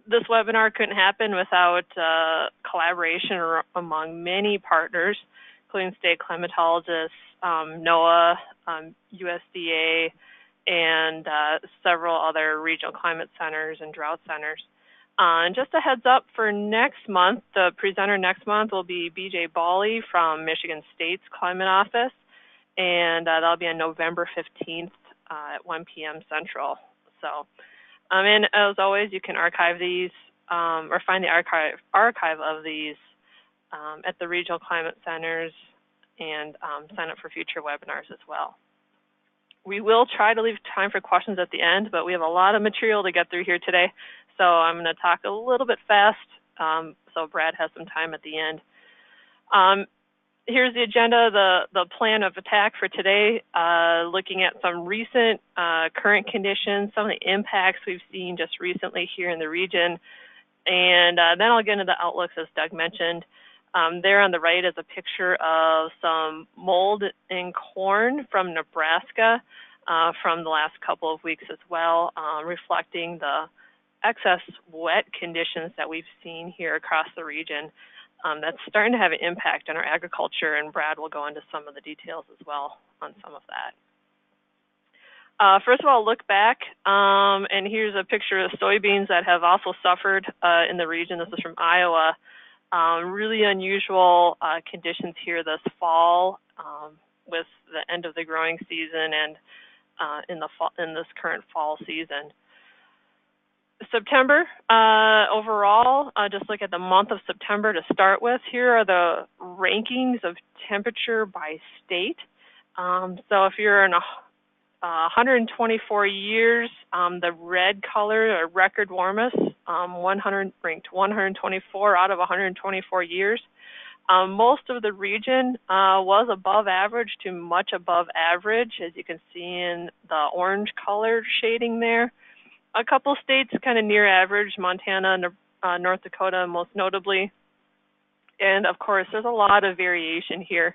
This webinar couldn't happen without collaboration among many partners, including state climatologists, NOAA, USDA, and several other regional climate centers and drought centers. And just a heads up for next month, the presenter next month will be BJ Bawley from Michigan State's Climate Office, and that'll be on November 15th at 1 p.m. Central. So, and as always, you can archive these or find the archive of these at the regional climate centers and sign up for future webinars as well. We will try to leave time for questions at the end, but we have a lot of material to get through here today. So I'm going to talk a little bit fast so Brad has some time at the end. Here's the agenda, the plan of attack for today, looking at some recent current conditions, some of the impacts we've seen just recently here in the region, and then I'll get into the outlooks as Doug mentioned. There on the right is a picture of some mold in corn from Nebraska from the last couple of weeks as well, reflecting the excess wet conditions that we've seen here across the region. That's starting to have an impact on our agriculture, and Brad will go into some of the details as well on some of that. First of all, look back, and here's a picture of soybeans that have also suffered in the region. This is from Iowa. Really unusual conditions here this fall with the end of the growing season and in this current fall season. September, overall, just look at the month of September to start with. Here are the rankings of temperature by state. So if you're in 124 years, the red color, are record warmest, ranked 124 out of 124 years. Most of the region was above average to much above average, as you can see in the orange color shading there. A couple states kind of near average, Montana, North Dakota most notably. And of course, there's a lot of variation here,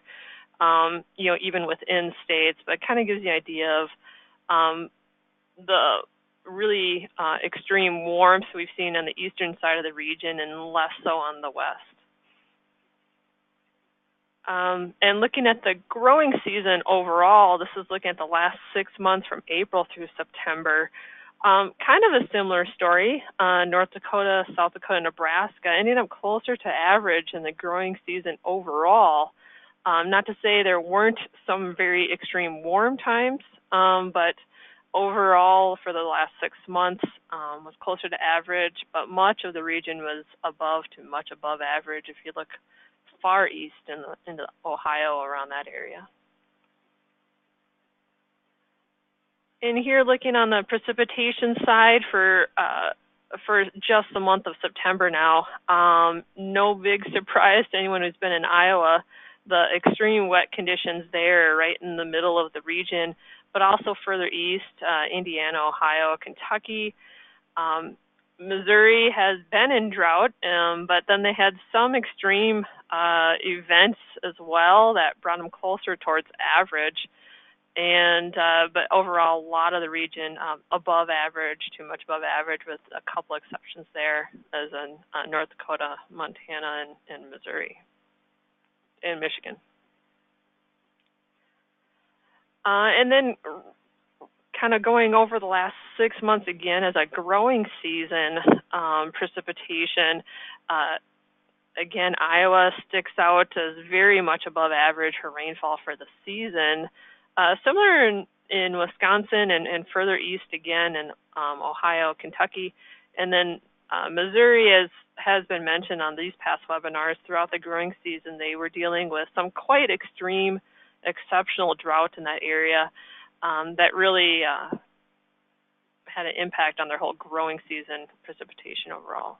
you know, even within states, but it kind of gives you an idea of the really extreme warmth we've seen on the eastern side of the region and less so on the west. And looking at the growing season overall, this is looking at the last 6 months from April through September. Kind of a similar story. North Dakota, South Dakota, Nebraska ended up closer to average in the growing season overall. Not to say there weren't some very extreme warm times, but overall for the last 6 months was closer to average, but much of the region was above to much above average if you look far east into Ohio around that area. And here looking on the precipitation side for just the month of September now, no big surprise to anyone who's been in Iowa, the extreme wet conditions there right in the middle of the region, but also further east, Indiana, Ohio, Kentucky. Missouri has been in drought, but then they had some extreme events as well that brought them closer towards average. And but overall, a lot of the region above average to much above average, with a couple exceptions there, as in North Dakota, Montana, and Missouri, and Michigan. And then kind of going over the last 6 months again as a growing season precipitation. Again, Iowa sticks out as very much above average for rainfall for the season. Similar in Wisconsin and further east again in Ohio, Kentucky, and then Missouri has been mentioned on these past webinars. Throughout the growing season, they were dealing with some quite extreme, exceptional drought in that area that really had an impact on their whole growing season precipitation overall.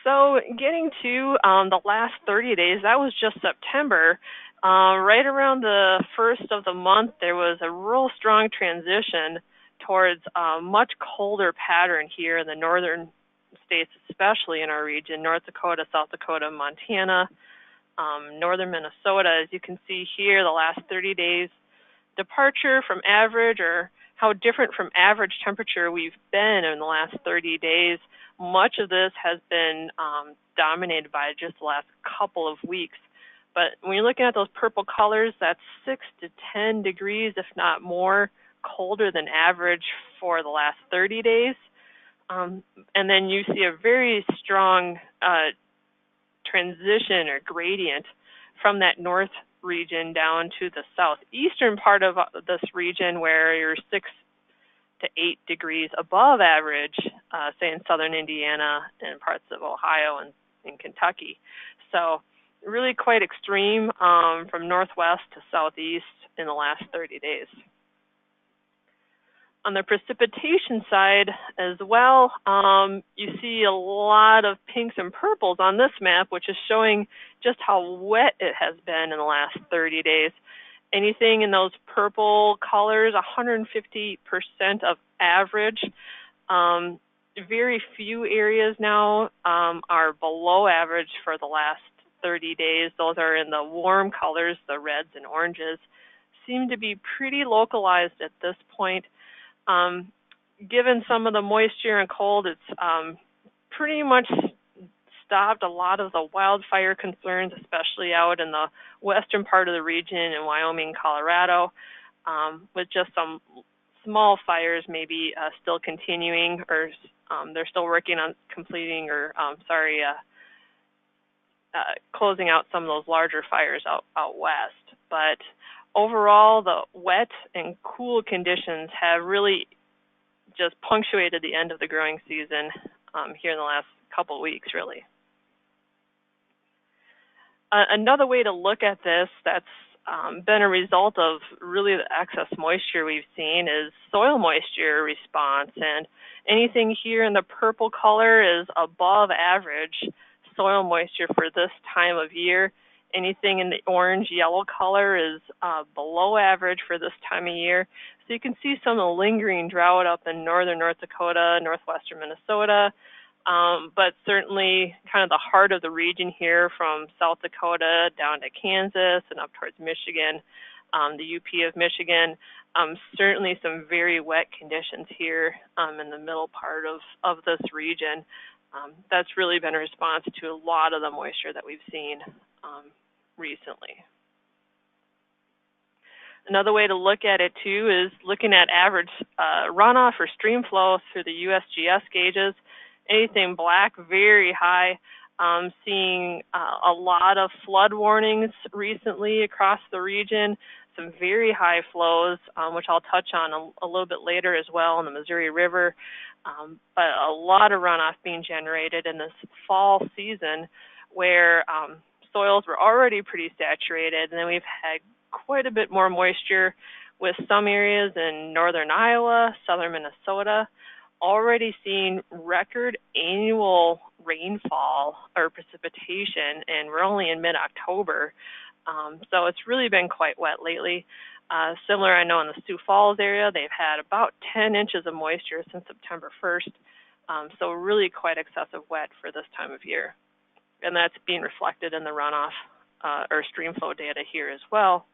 So getting to the last 30 days, that was just September. Right around the first of the month, there was a real strong transition towards a much colder pattern here in the northern states, especially in our region, North Dakota, South Dakota, Montana, northern Minnesota. As you can see here, the last 30 days, departure from average or how different from average temperature we've been in the last 30 days. Much of this has been dominated by just the last couple of weeks. But when you're looking at those purple colors, that's 6 to 10 degrees, if not more, colder than average for the last 30 days. And then you see a very strong transition or gradient from that north region down to the southeastern part of this region, where you're 6 to 8 degrees above average, say in southern Indiana and parts of Ohio and in Kentucky. So really quite extreme from northwest to southeast in the last 30 days. On the precipitation side as well, you see a lot of pinks and purples on this map, which is showing just how wet it has been in the last 30 days. Anything in those purple colors, 150% of average. Very few areas now are below average for the last 30 days. Those are in the warm colors, the reds and oranges. Seem to be pretty localized at this point. Given some of the moisture and cold, it's pretty much stopped a lot of the wildfire concerns, especially out in the western part of the region in Wyoming, Colorado, with just some small fires maybe still continuing, or they're still working on completing or, closing out some of those larger fires out west. But overall, the wet and cool conditions have really just punctuated the end of the growing season here in the last couple of weeks, really. Another way to look at this that's been a result of really the excess moisture we've seen is soil moisture response. And anything here in the purple color is above average soil moisture for this time of year. Anything in the orange yellow color is below average for this time of year. So you can see some of the lingering drought up in northern North Dakota, northwestern Minnesota, but certainly kind of the heart of the region here from South Dakota down to Kansas and up towards Michigan, the UP of Michigan. Certainly some very wet conditions here in the middle part of this region. That's really been a response to a lot of the moisture that we've seen recently. Another way to look at it too is looking at average runoff or stream flow through the USGS gauges. Anything black, very high. Seeing a lot of flood warnings recently across the region, some very high flows, which I'll touch on a little bit later as well in the Missouri River. But a lot of runoff being generated in this fall season where soils were already pretty saturated, and then we've had quite a bit more moisture with some areas in northern Iowa, southern Minnesota, already seeing record annual rainfall or precipitation, and we're only in mid-October. So it's really been quite wet lately. Similar, I know, in the Sioux Falls area, they've had about 10 inches of moisture since September 1st. So really quite excessive wet for this time of year. And that's being reflected in the runoff or stream flow data here as well,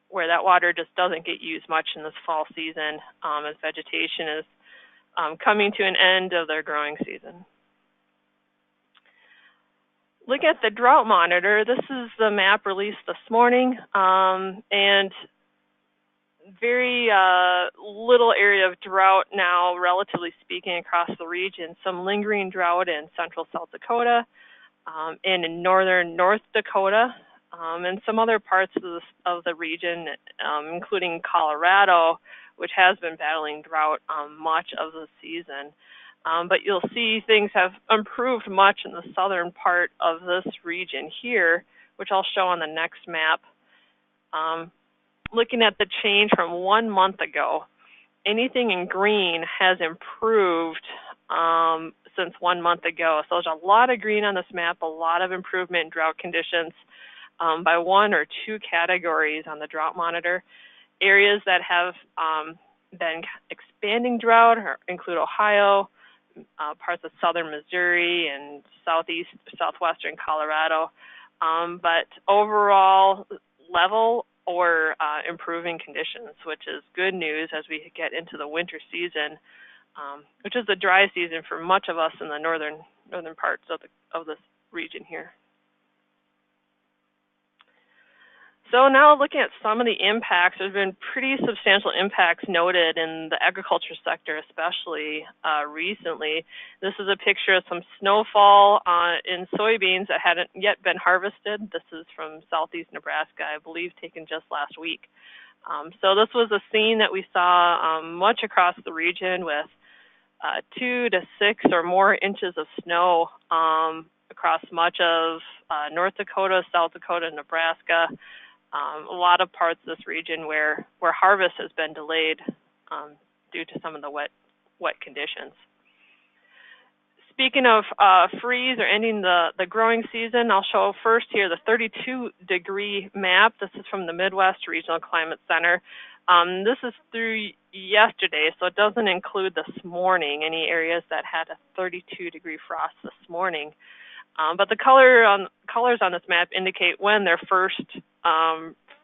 where that water just doesn't get used much in this fall season as vegetation is coming to an end of their growing season. Look at the drought monitor. This is the map released this morning, and very little area of drought now, relatively speaking, across the region. Some lingering drought in central South Dakota and in northern North Dakota, and some other parts of the region, including Colorado, which has been battling drought much of the season. But you'll see things have improved much in the southern part of this region here, which I'll show on the next map. Looking at the change from 1 month ago, anything in green has improved since 1 month ago. So there's a lot of green on this map, a lot of improvement in drought conditions by 1 or 2 categories on the drought monitor. Areas that have been expanding drought include Ohio, parts of southern Missouri, and southwestern Colorado. But overall level or improving conditions, which is good news as we get into the winter season, which is the dry season for much of us in the northern parts of this region here. So now looking at some of the impacts, there's been pretty substantial impacts noted in the agriculture sector, especially recently. This is a picture of some snowfall in soybeans that hadn't yet been harvested. This is from southeast Nebraska, I believe, taken just last week. So this was a scene that we saw much across the region with 2 to 6 or more inches of snow across much of North Dakota, South Dakota, Nebraska. A lot of parts of this region where harvest has been delayed due to some of the wet conditions. Speaking of freeze or ending the growing season, I'll show first here the 32-degree map. This is from the Midwest Regional Climate Center. This is through yesterday, so it doesn't include this morning, any areas that had a 32-degree frost this morning. But the colors on this map indicate when their first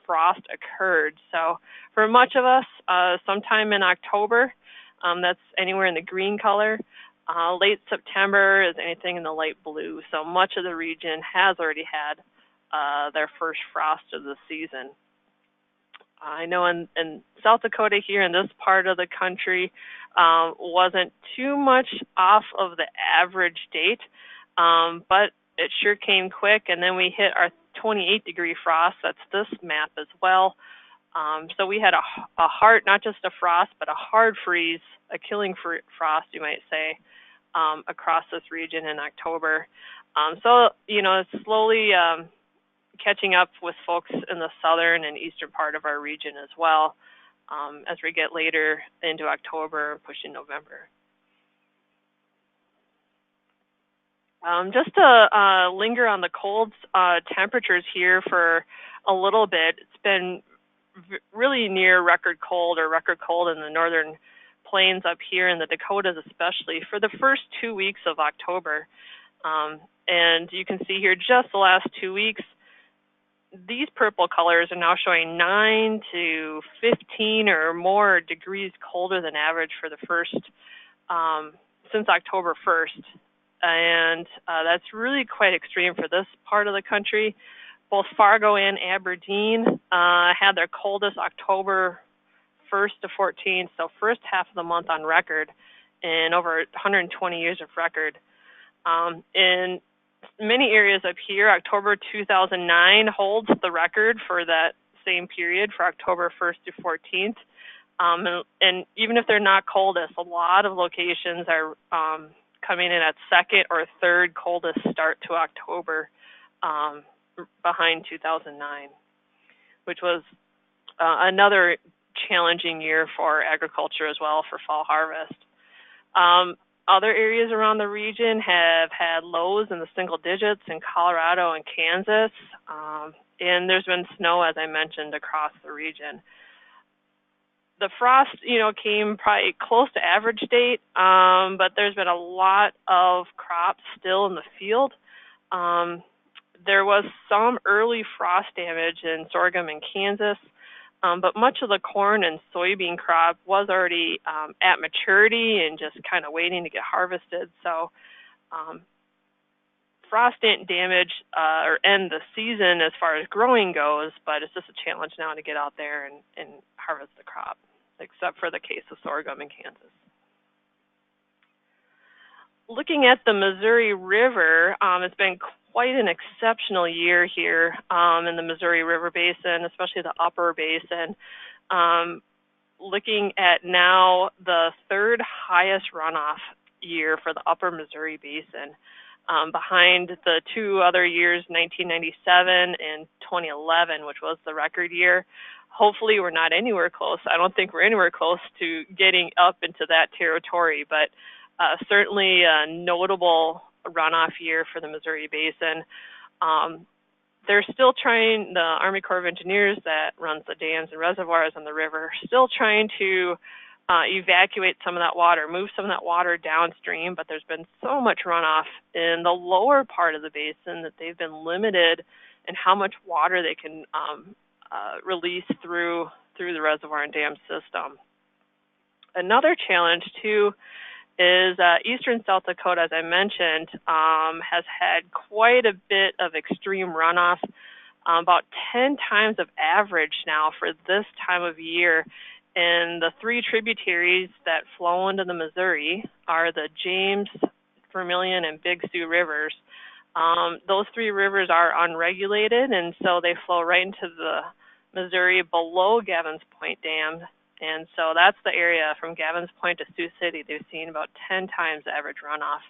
frost occurred. So for much of us, sometime in October, that's anywhere in the green color. Late September is anything in the light blue. So much of the region has already had their first frost of the season. I know in South Dakota here in this part of the country wasn't too much off of the average date. But it sure came quick, and then we hit our 28-degree frost. That's this map as well. So we had a hard, not just a frost, but a hard freeze, a killing frost, you might say, across this region in October. So, it's slowly catching up with folks in the southern and eastern part of our region as well as we get later into October, pushing November. Just to linger on the cold temperatures here for a little bit, it's been really near record cold in the northern plains up here in the Dakotas especially for the first 2 weeks of October. And you can see here just the last 2 weeks, these purple colors are now showing 9 to 15 or more degrees colder than average for the first, since October 1st. And that's really quite extreme for this part of the country. Both Fargo and Aberdeen had their coldest October 1st to 14th, so first half of the month on record in over 120 years of record. In many areas up here, October 2009 holds the record for that same period for October 1st to 14th. And even if they're not coldest, a lot of locations are coming in at second or third coldest start to October behind 2009, which was another challenging year for agriculture as well for fall harvest. Other areas around the region have had lows in the single digits in Colorado and Kansas, and there's been snow, as I mentioned, across the region. The frost, came probably close to average date, but there's been a lot of crops still in the field. There was some early frost damage in sorghum in Kansas, but much of the corn and soybean crop was already at maturity and just kind of waiting to get harvested. So frost didn't damage or end the season as far as growing goes, but it's just a challenge now to get out there and harvest the crop, except for the case of sorghum in Kansas. Looking at the Missouri River, it's been quite an exceptional year here in the Missouri River Basin, especially the upper basin. Looking at now the third highest runoff year for the upper Missouri Basin, behind the two other years, 1997 and 2011, which was the record year. Hopefully we're not anywhere close. I don't think we're anywhere close to getting up into that territory, but certainly a notable runoff year for the Missouri Basin. They're still trying, the Army Corps of Engineers that runs the dams and reservoirs on the river, still trying to evacuate some of that water, move some of that water downstream, but there's been so much runoff in the lower part of the basin that they've been limited in how much water they can release through the reservoir and dam system. Another challenge too is eastern South Dakota, as I mentioned, has had quite a bit of extreme runoff, about 10 times of average now for this time of year. And the three tributaries that flow into the Missouri are the James, Vermilion, and Big Sioux rivers. Those three rivers are unregulated, and so they flow right into the Missouri below Gavins Point Dam. And so that's the area from Gavins Point to Sioux City. They've seen about 10 times average runoff.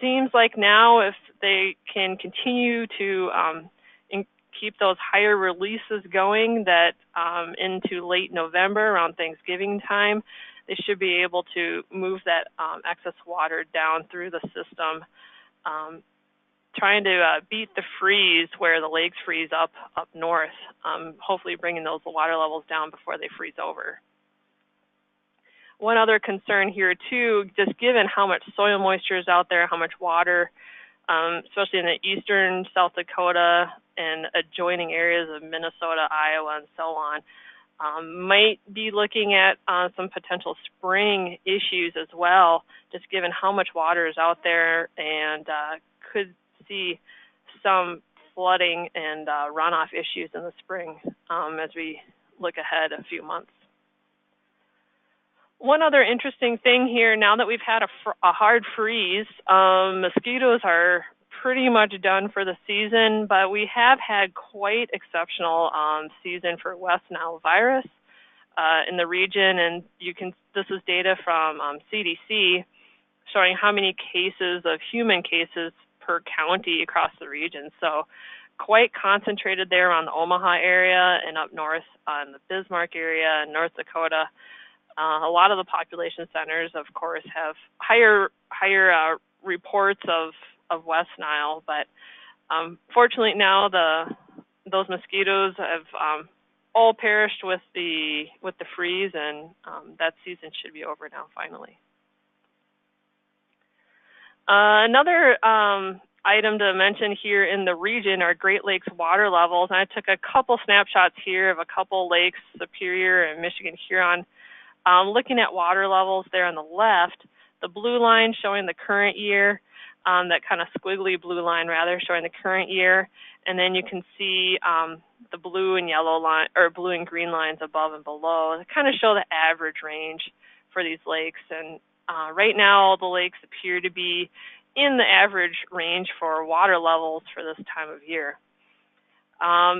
Seems like now if they can continue to keep those higher releases going, that into late November, around Thanksgiving time, they should be able to move that excess water down through the system, trying to beat the freeze where the lakes freeze up north, hopefully bringing those water levels down before they freeze over. One other concern here too, just given how much soil moisture is out there, how much water, especially in the eastern South Dakota and adjoining areas of Minnesota, Iowa, and so on, might be looking at some potential spring issues as well, just given how much water is out there, and could see some flooding and runoff issues in the spring as we look ahead a few months. One other interesting thing here, now that we've had a hard freeze, mosquitoes are pretty much done for the season, but we have had quite exceptional season for West Nile virus in the region, and this is data from CDC showing how many cases of human cases per county across the region. So quite concentrated there around the Omaha area and up north on the Bismarck area and North Dakota. A lot of the population centers, of course, have higher reports of West Nile, but fortunately now those mosquitoes have all perished with the freeze, and that season should be over now finally. Another item to mention here in the region are Great Lakes water levels. And I took a couple snapshots here of a couple lakes, Superior and Michigan Huron. Looking at water levels there on the left, the blue line showing the current year, that kind of squiggly blue line rather, showing the current year, and then you can see the blue and yellow line, or blue and green lines above and below. They kind of show the average range for these lakes, and right now the lakes appear to be in the average range for water levels for this time of year.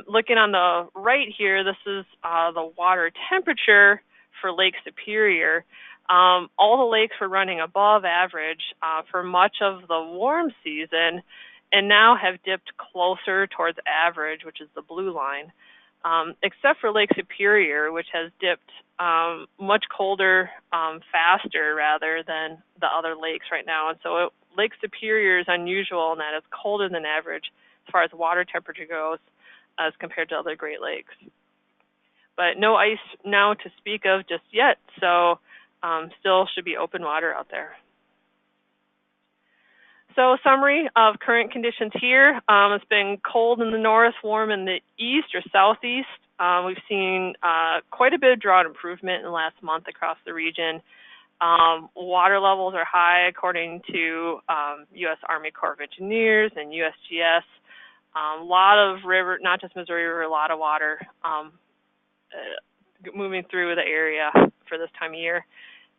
Looking on the right here, this is the water temperature for Lake Superior. All the lakes were running above average for much of the warm season, and now have dipped closer towards average, which is the blue line, except for Lake Superior, which has dipped much colder faster rather than the other lakes right now. And so Lake Superior is unusual in that it's colder than average as far as water temperature goes as compared to other Great Lakes. But no ice now to speak of just yet, so still should be open water out there. So summary of current conditions here. It's been cold in the north, warm in the east or southeast. We've seen quite a bit of drought improvement in the last month across the region. Water levels are high according to U.S. Army Corps of Engineers and USGS. A lot of river, not just Missouri River, a lot of water moving through the area for this time of year.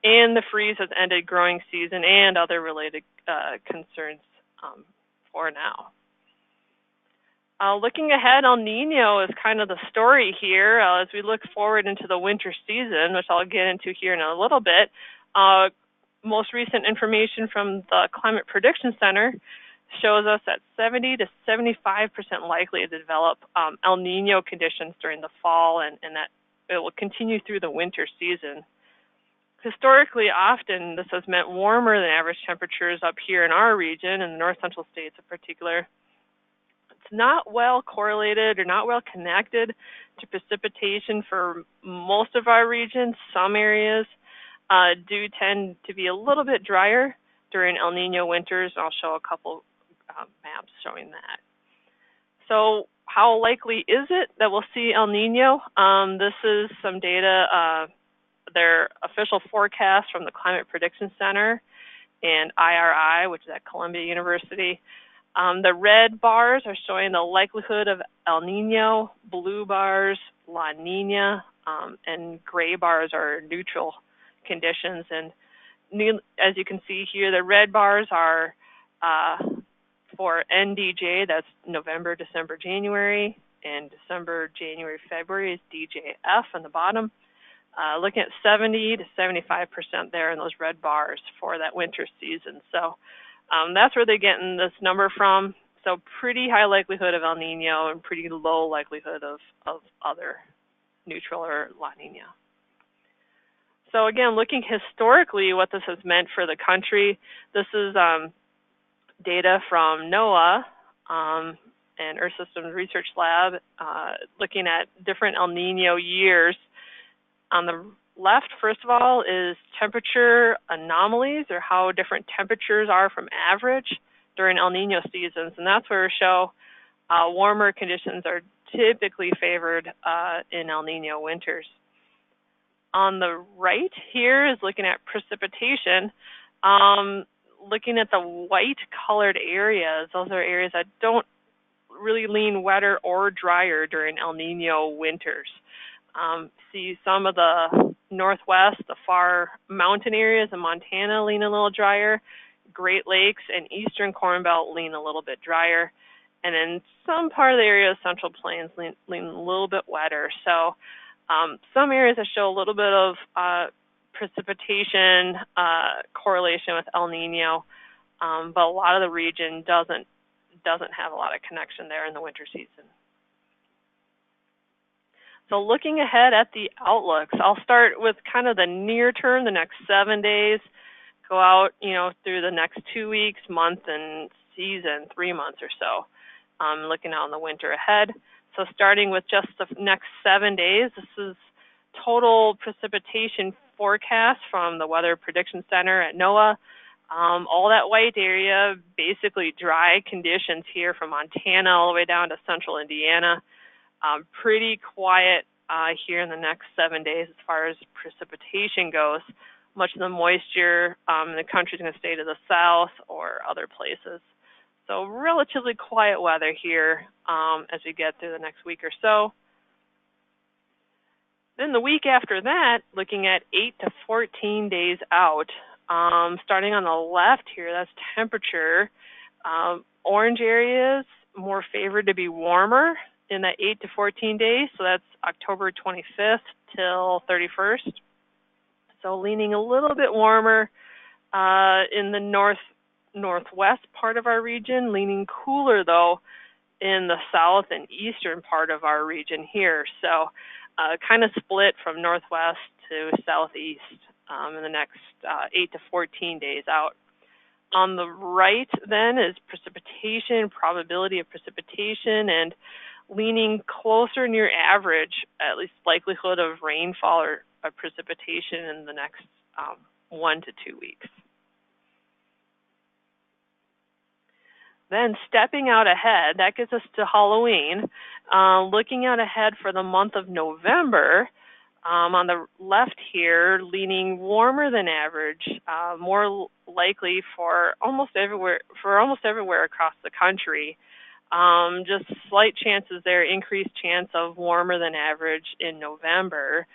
And the freeze has ended growing season and other related concerns for now. Looking ahead, El Nino is kind of the story here as we look forward into the winter season, which I'll get into here in a little bit. Most recent information from the Climate Prediction Center shows us that 70 to 75% likely to develop El Nino conditions during the fall, and that it will continue through the winter season. Historically, often this has meant warmer than average temperatures up here in our region, in the north central states in particular. It's not well correlated or not well connected to precipitation for most of our regions. Some areas do tend to be a little bit drier during El Nino winters. I'll show a couple maps showing that. So how likely is it that we'll see El Nino? This is some data, their official forecast from the Climate Prediction Center and IRI, which is at Columbia University. The red bars are showing the likelihood of El Nino, blue bars, La Nina, and gray bars are neutral conditions. And as you can see here, the red bars are for NDJ, that's November, December, January, and December, January, February is DJF on the bottom. Looking at 70 to 75% there in those red bars for that winter season. So that's where they're getting this number from. So pretty high likelihood of El Nino and pretty low likelihood of other neutral or La Nina. So again, looking historically what this has meant for the country, this is data from NOAA and Earth Systems Research Lab looking at different El Nino years. On the left, first of all, is temperature anomalies, or how different temperatures are from average during El Nino seasons. And that's where we show warmer conditions are typically favored in El Nino winters. On the right here is looking at precipitation. Looking at the white colored areas, those are areas that don't really lean wetter or drier during El Nino winters. See some of the northwest, the far mountain areas in Montana lean a little drier. Great Lakes and Eastern Corn Belt lean a little bit drier. And then some part of the area of Central Plains lean a little bit wetter. So some areas that show a little bit of precipitation correlation with El Nino, but a lot of the region doesn't have a lot of connection there in the winter season. So looking ahead at the outlooks, I'll start with kind of the near term, the next 7 days, go out, through the next 2 weeks, month, and season, 3 months or so, looking out in the winter ahead. So starting with just the next 7 days, this is total precipitation forecast from the Weather Prediction Center at NOAA. All that white area, basically dry conditions here from Montana all the way down to central Indiana. Pretty quiet here in the next 7 days as far as precipitation goes. Much of the moisture in the country is going to stay to the south or other places. So relatively quiet weather here as we get through the next week or so. Then the week after that, looking at 8 to 14 days out, starting on the left here, that's temperature. Orange areas, more favored to be warmer in that 8 to 14 days, so that's October 25th till 31st. So leaning a little bit warmer in the northwest part of our region, leaning cooler though in the south and eastern part of our region here. So kind of split from northwest to southeast in the next 8 to 14 days out. On the right then is precipitation, probability of precipitation, and leaning closer near average, at least likelihood of rainfall or precipitation in the next 1 to 2 weeks. Then stepping out ahead, that gets us to Halloween. Looking out ahead for the month of November, on the left here, leaning warmer than average, more likely for almost everywhere across the country. Just slight chances there, increased chance of warmer than average in November.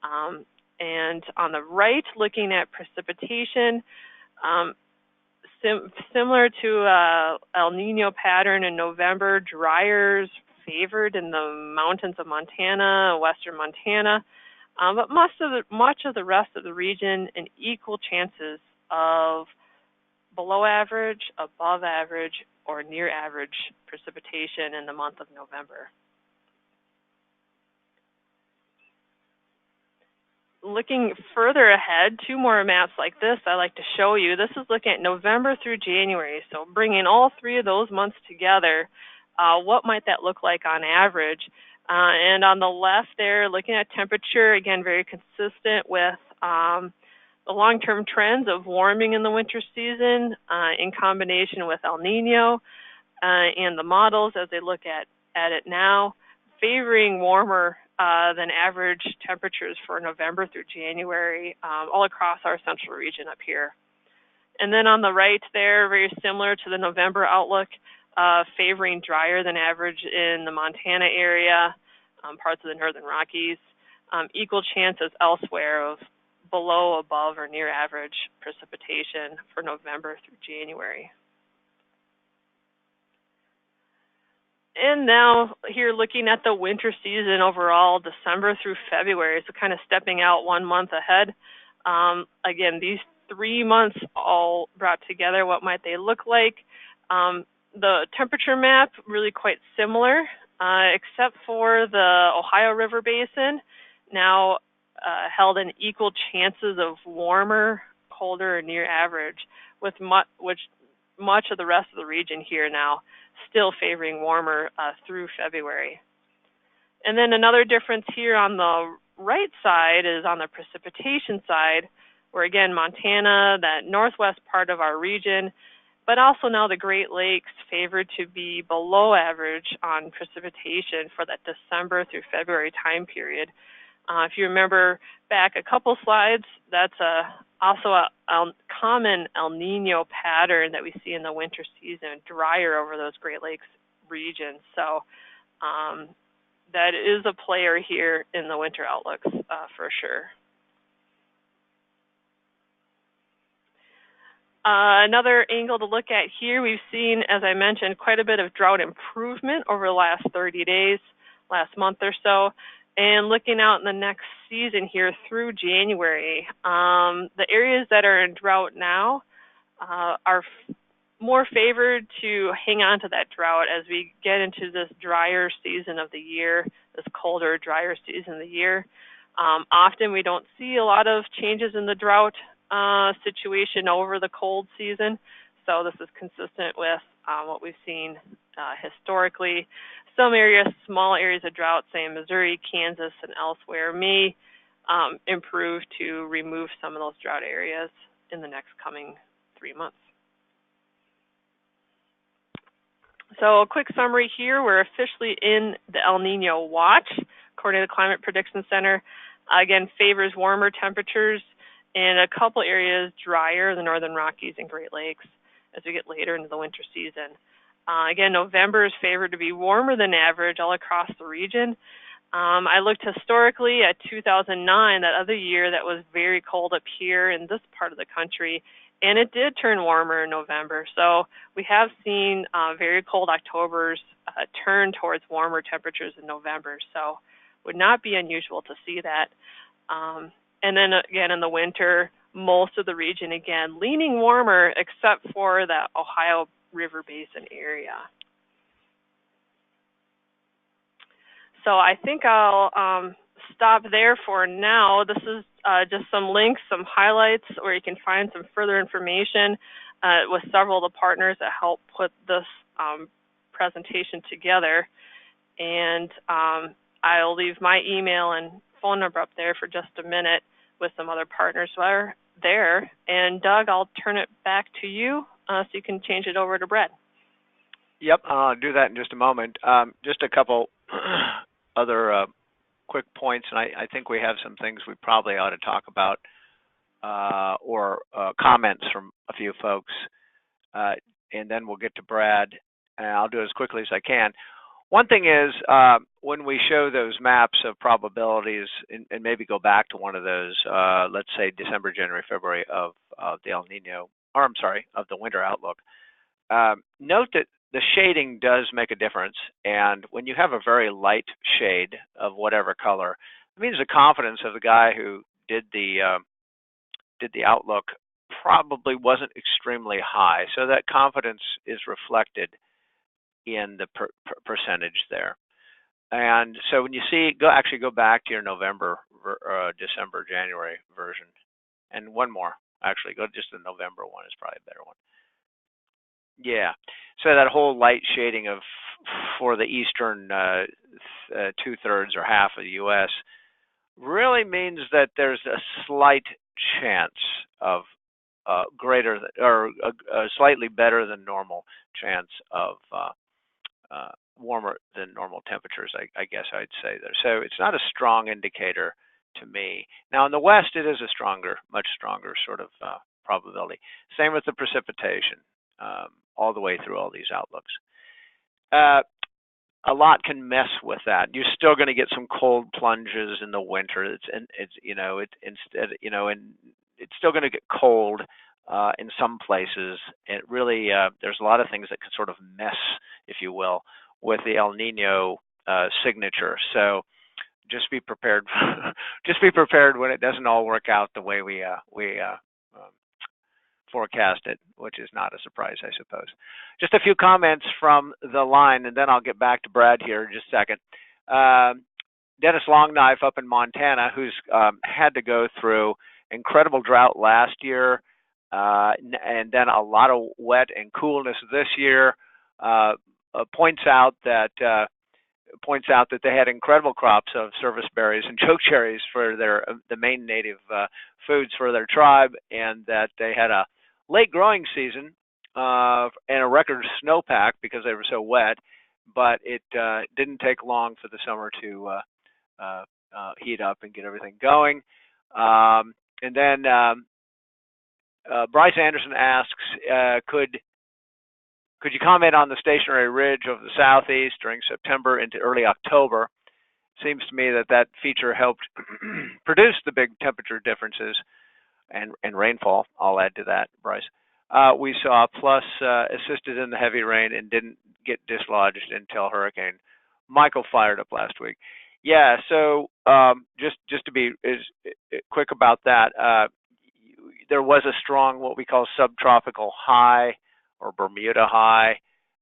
And on the right, looking at precipitation, similar to El Nino pattern in November, driers favored in the mountains of Montana, western Montana, but much of the rest of the region in equal chances of below average, above average, or near average precipitation in the month of November. Looking further ahead, 2 more maps like this I like to show you. This is looking at November through January, so bringing all 3 of those months together, what might that look like on average? And on the left there, looking at temperature, again, very consistent with the long-term trends of warming in the winter season in combination with El Nino and the models as they look at at it now, favoring warmer than average temperatures for November through January all across our central region up here. And then on the right there, very similar to the November outlook, favoring drier than average in the Montana area, parts of the northern Rockies, equal chances elsewhere of below, above, or near average precipitation for November through January. And now here looking at the winter season overall, December through February, so kind of stepping out 1 month ahead. Again, these 3 months all brought together, what might they look like? The temperature map really quite similar, except for the Ohio River Basin, now held in equal chances of warmer, colder, or near average, with much of the rest of the region here now still favoring warmer through February. And then another difference here on the right side is on the precipitation side, where again, Montana, that northwest part of our region, but also now the Great Lakes favored to be below average on precipitation for that December through February time period. If you remember back a couple slides, that's also a common El Nino pattern that we see in the winter season, drier over those Great Lakes regions. So that is a player here in the winter outlooks for sure. Another angle to look at here, we've seen, as I mentioned, quite a bit of drought improvement over the last 30 days, last month or so. And looking out in the next season here through January, the areas that are in drought now are more favored to hang on to that drought as we get into this drier season of the year, this colder, drier season of the year. Often we don't see a lot of changes in the drought situation over the cold season. So this is consistent with what we've seen historically. Some areas, small areas of drought, say in Missouri, Kansas, and elsewhere, may improve to remove some of those drought areas in the next coming 3 months. So a quick summary here, we're officially in the El Nino watch, according to the Climate Prediction Center. Again, favors warmer temperatures in a couple areas drier, the northern Rockies and Great Lakes, as we get later into the winter season. Again, November is favored to be warmer than average all across the region. I looked historically at 2009, that other year that was very cold up here in this part of the country, and it did turn warmer in November. So we have seen very cold Octobers turn towards warmer temperatures in November. So would not be unusual to see that. And then again in the winter, most of the region again leaning warmer except for the Ohio River Basin area. So I think I'll stop there for now. This is just some links, some highlights where you can find some further information with several of the partners that help put this presentation together. And I'll leave my email and phone number up there for just a minute with some other partners who are there. And Doug, I'll turn it back to you so you can change it over to Brad. Yep, I'll do that in just a moment. Just a couple other quick points, and I think we have some things we probably ought to talk about or comments from a few folks, and then we'll get to Brad, and I'll do it as quickly as I can. One thing is when we show those maps of probabilities, and maybe go back to one of those, let's say December, January, February of the El Nino, or I'm sorry, of the winter outlook, note that the shading does make a difference, and when you have a very light shade of whatever color, it means the confidence of the guy who did the outlook probably wasn't extremely high. So that confidence is reflected in the percentage there. And so when you see, go back to your November, December, January version, and one more. Actually, go just the November one is probably a better one. Yeah, so that whole light shading of for the eastern 2/3 or half of the U.S. really means that there's a slight chance of greater or a slightly better than normal chance of warmer than normal temperatures, I guess I'd say there. So it's not a strong indicator to me. Now in the west, it is a stronger, much stronger sort of probability. Same with the precipitation, all the way through all these outlooks. A lot can mess with that. You're still going to get some cold plunges in the winter. And it's still going to get cold in some places. It really there's a lot of things that can sort of mess, if you will, with the El Nino signature. So just be prepared. Just be prepared when it doesn't all work out the way we forecast it, which is not a surprise, I suppose. Just a few comments from the line, and then I'll get back to Brad here in just a second. Dennis Longknife up in Montana, who's had to go through incredible drought last year, and then a lot of wet and coolness this year, points out that they had incredible crops of service berries and chokecherries for the main native foods for their tribe, and that they had a late growing season and a record snowpack because they were so wet, but it didn't take long for the summer to heat up and get everything going. And then Bryce Anderson asks, could you comment on the stationary ridge of the southeast during September into early October? Seems to me that feature helped produce the big temperature differences and rainfall. I'll add to that, Bryce. We saw plus assisted in the heavy rain and didn't get dislodged until Hurricane Michael fired up last week. Yeah, so just to be quick about that, there was a strong what we call subtropical high or Bermuda high,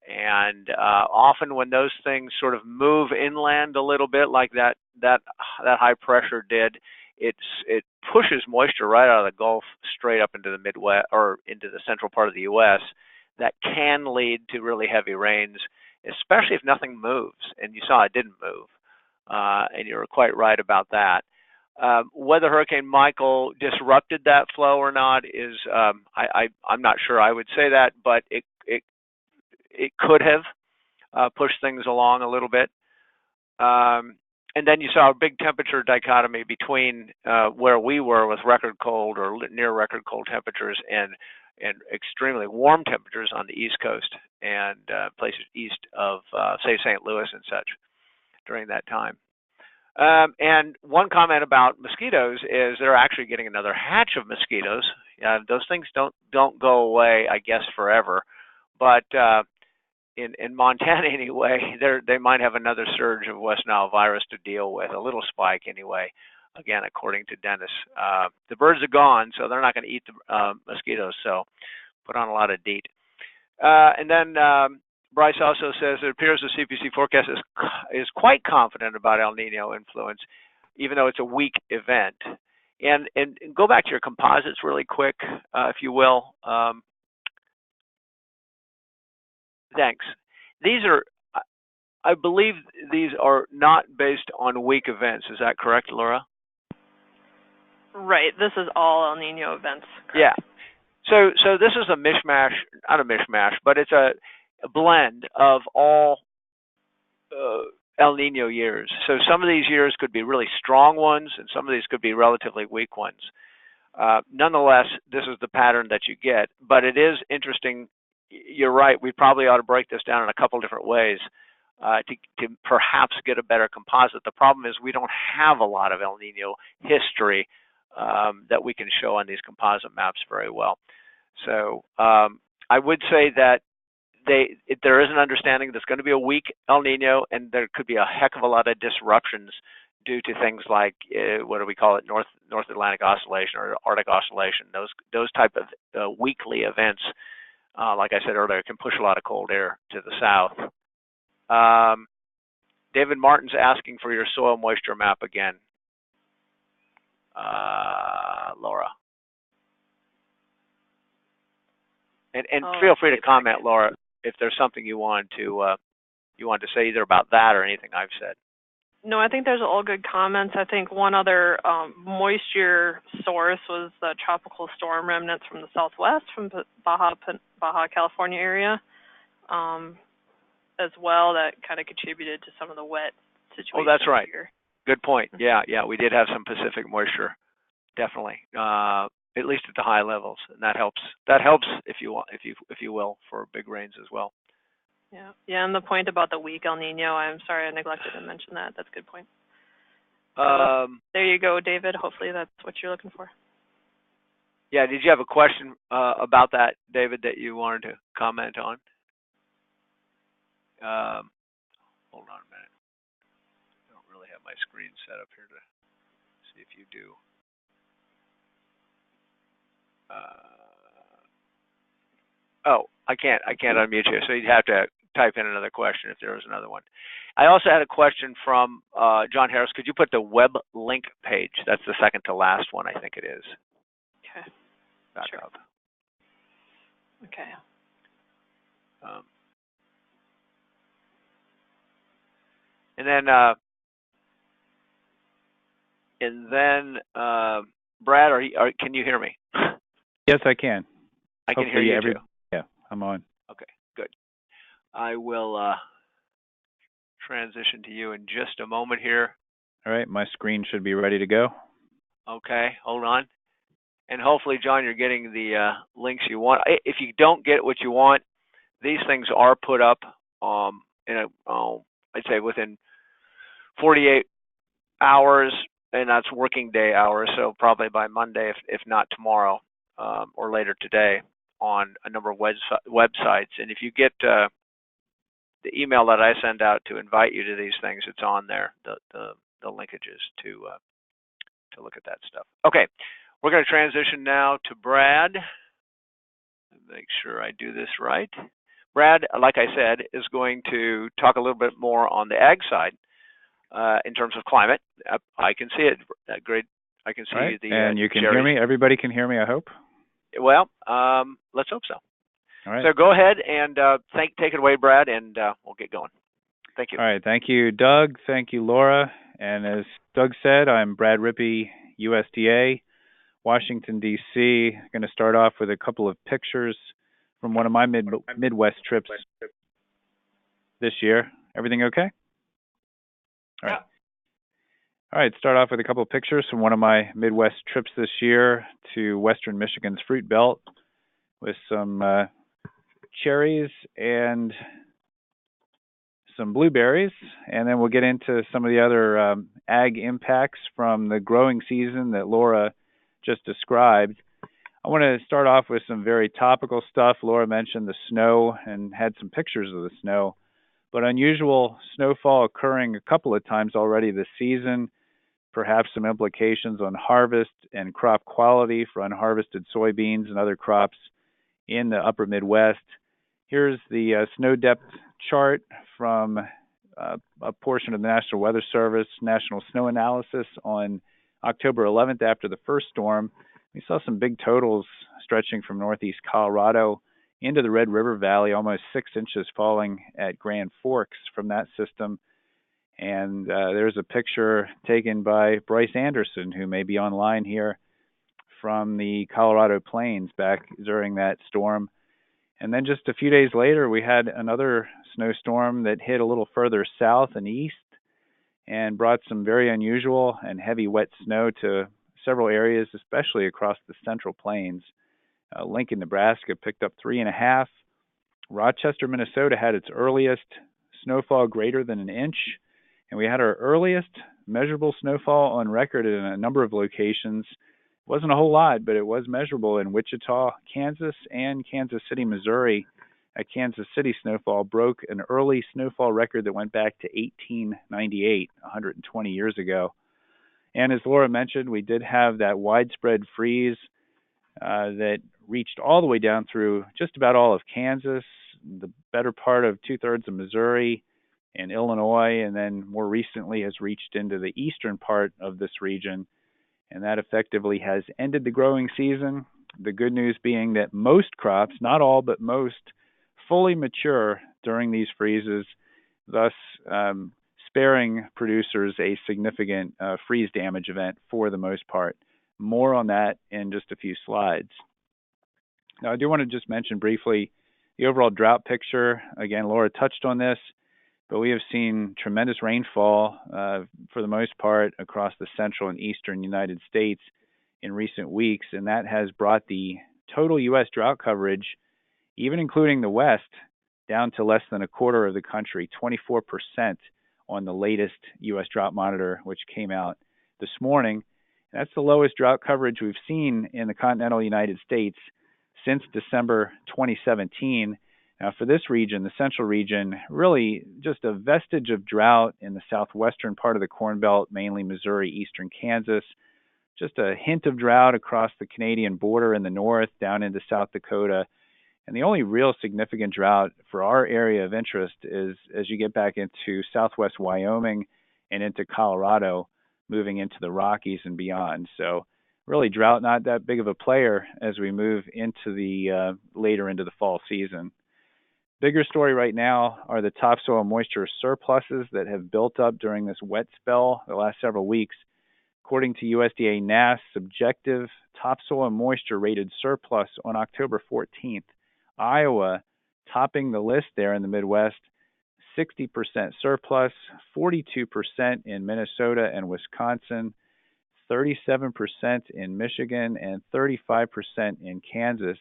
and often when those things sort of move inland a little bit, like that high pressure did, it pushes moisture right out of the Gulf straight up into the Midwest or into the central part of the U.S. That can lead to really heavy rains, especially if nothing moves. And you saw it didn't move, and you were quite right about that. Whether Hurricane Michael disrupted that flow or not is I'm not sure. I would say that, but it could have pushed things along a little bit. And then you saw a big temperature dichotomy between where we were with record cold or near record cold temperatures and extremely warm temperatures on the East Coast and places east of, say, St. Louis and such during that time. And one comment about mosquitoes is they're actually getting another hatch of mosquitoes. Those things don't go away, I guess, forever. But in Montana anyway, they might have another surge of West Nile virus to deal with, a little spike anyway. Again, according to Dennis, the birds are gone, so they're not going to eat the mosquitoes. So put on a lot of DEET. And then Bryce also says it appears the CPC forecast is quite confident about El Nino influence, even though it's a weak event. And go back to your composites really quick, if you will. Thanks. These are, I believe these are not based on weak events. Is that correct, Laura? Right. This is all El Nino events. Correct? Yeah. So this is a mishmash, not a mishmash, but it's a blend of all El Nino years. So some of these years could be really strong ones, and some of these could be relatively weak ones. Nonetheless, this is the pattern that you get. But it is interesting. You're right. We probably ought to break this down in a couple different ways to perhaps get a better composite. The problem is we don't have a lot of El Nino history that we can show on these composite maps very well. So I would say that there is an understanding there's going to be a weak El Nino, and there could be a heck of a lot of disruptions due to things like what do we call it, North Atlantic oscillation or Arctic oscillation. Those type of weekly events, like I said earlier, can push a lot of cold air to the south. David Martin's asking for your soil moisture map again, Laura. And feel free to comment, Laura, if there's something you want to say either about that or anything I've said. No, I think there's all good comments. I think one other moisture source was the tropical storm remnants from the southwest, from the Baja California area. as well that kind of contributed to some of the wet situation. Oh, that's right. Here. Good point. Yeah, we did have some Pacific moisture, definitely. At least at the high levels, and that helps. That helps if you want, if you will, for big rains as well. Yeah, and the point about the weak El Nino, I'm sorry I neglected to mention that. That's a good point. There you go, David. Hopefully that's what you're looking for. Yeah, did you have a question about that, David, that you wanted to comment on? Hold on a minute. I don't really have my screen set up here to see if you do. Oh, I can't unmute you, so you'd have to type in another question if there was another one. I also had a question from John Harris. Could you put the web link page? That's the second to last one, I think it is. Okay. Sure. Up. Okay. And then Brad, can you hear me? Yes, I can. I can hear you too. Yeah, I'm on. Okay, good. I will transition to you in just a moment here. All right, my screen should be ready to go. Okay, hold on. And hopefully, John, you're getting the links you want. If you don't get what you want, these things are put up I'd say within 48 hours, and that's working day hours, so probably by Monday, if not tomorrow or later today, on a number of websites. And if you get the email that I send out to invite you to these things, it's on there, the linkages to look at that stuff. Okay, we're going to transition now to Brad. Make sure I do this right. Brad, like I said, is going to talk a little bit more on the ag side in terms of climate. I can see it. Great. I can see right. the and you can hear me. Everybody can hear me, I hope. Well, let's hope so. All right. So go ahead and take it away, Brad, and we'll get going. Thank you. All right. Thank you, Doug. Thank you, Laura. And as Doug said, I'm Brad Rippey, USDA, Washington, D.C. Going to start off with a couple of pictures from one of my Midwest trips this year. Everything okay? All right. All right, start off with a couple of pictures from one of my Midwest trips this year to western Michigan's Fruit Belt with some cherries and some blueberries. And then we'll get into some of the other ag impacts from the growing season that Laura just described. I want to start off with some very topical stuff. Laura mentioned the snow and had some pictures of the snow, but unusual snowfall occurring a couple of times already this season, perhaps some implications on harvest and crop quality for unharvested soybeans and other crops in the upper Midwest. Here's the snow depth chart from a portion of the National Weather Service National Snow Analysis on October 11th after the first storm. We saw some big totals stretching from northeast Colorado into the Red River Valley, almost 6 inches falling at Grand Forks from that system. And there's a picture taken by Bryce Anderson, who may be online here, from the Colorado Plains back during that storm. And then just a few days later, we had another snowstorm that hit a little further south and east and brought some very unusual and heavy wet snow to several areas, especially across the Central Plains. Lincoln, Nebraska picked up 3.5. Rochester, Minnesota had its earliest snowfall greater than an inch. And we had our earliest measurable snowfall on record in a number of locations. It wasn't a whole lot, but it was measurable in Wichita, Kansas, and Kansas City, Missouri. A Kansas City snowfall broke an early snowfall record that went back to 1898, 120 years ago. And as Laura mentioned, we did have that widespread freeze that reached all the way down through just about all of Kansas, the better part of 2/3 of Missouri and Illinois, and then more recently has reached into the eastern part of this region. And that effectively has ended the growing season. The good news being that most crops, not all, but most, fully mature during these freezes, thus sparing producers a significant freeze damage event for the most part. More on that in just a few slides. Now, I do want to just mention briefly The overall drought picture, again, Laura touched on this, but we have seen tremendous rainfall for the most part across the central and eastern United States in recent weeks, and that has brought the total U.S. drought coverage, even including the West, down to less than a quarter of the country, 24% on the latest U.S. drought monitor, which came out this morning. That's the lowest drought coverage we've seen in the continental United States since December 2017. Now, for this region, the central region, really just a vestige of drought in the southwestern part of the Corn Belt, mainly Missouri, eastern Kansas. Just a hint of drought across the Canadian border in the north, down into South Dakota. And the only real significant drought for our area of interest is as you get back into southwest Wyoming and into Colorado, moving into the Rockies and beyond. So really drought not that big of a player as we move into the later into the fall season. Bigger story right now are the topsoil moisture surpluses that have built up during this wet spell the last several weeks. According to USDA NASS, subjective topsoil moisture rated surplus on October 14th, Iowa topping the list there in the Midwest, 60% surplus, 42% in Minnesota and Wisconsin, 37% in Michigan, and 35% in Kansas.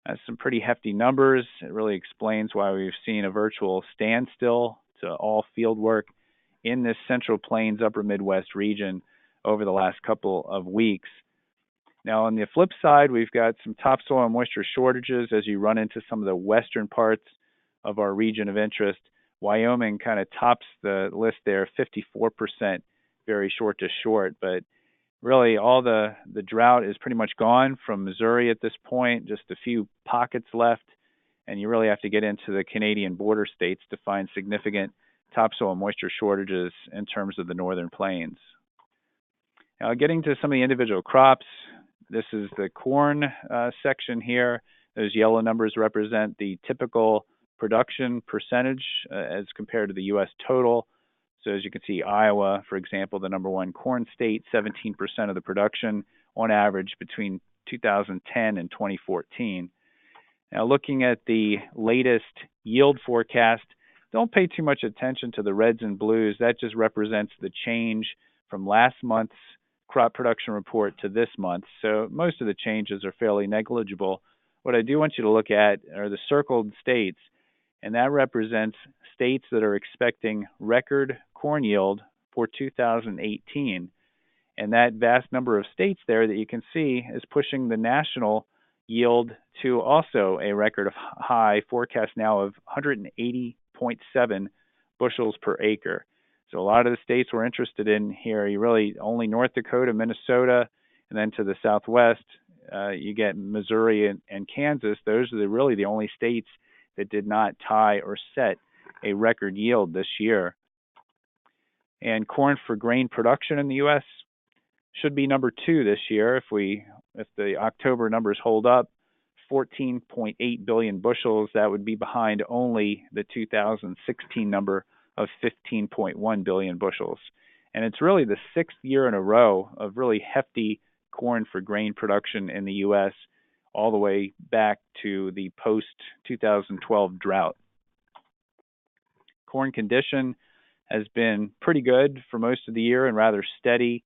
That's some pretty hefty numbers. It really explains why we've seen a virtual standstill to all field work in this Central Plains, Upper Midwest region over the last couple of weeks. Now, on the flip side, we've got some topsoil moisture shortages as you run into some of the western parts of our region of interest. Wyoming kind of tops the list there, 54%, very short to short. But really, all the drought is pretty much gone from Missouri at this point, just a few pockets left. And you really have to get into the Canadian border states to find significant topsoil moisture shortages in terms of the northern plains. Now, getting to some of the individual crops, this is the corn section here. Those yellow numbers represent the typical production percentage as compared to the U.S. total. So as you can see, Iowa, for example, the number one corn state, 17% of the production on average between 2010 and 2014. Now, looking at the latest yield forecast, don't pay too much attention to the reds and blues. That just represents the change from last month's crop production report to this month. So most of the changes are fairly negligible. What I do want you to look at are the circled states, and that represents states that are expecting record corn yield for 2018. And that vast number of states there that you can see is pushing the national yield to also a record of high forecast now of 180.7 bushels per acre. So a lot of the states we're interested in here, you really only North Dakota, Minnesota, and then to the southwest, you get Missouri and Kansas. Those are really the only states that did not tie or set a record yield this year. And corn for grain production in the U.S. should be number 2 this year if the October numbers hold up. 14.8 billion bushels. That would be behind only the 2016 number of 15.1 billion bushels. And it's really the 6th year in a row of really hefty corn for grain production in the U.S., all the way back to the post-2012 drought. Corn condition has been pretty good for most of the year and rather steady,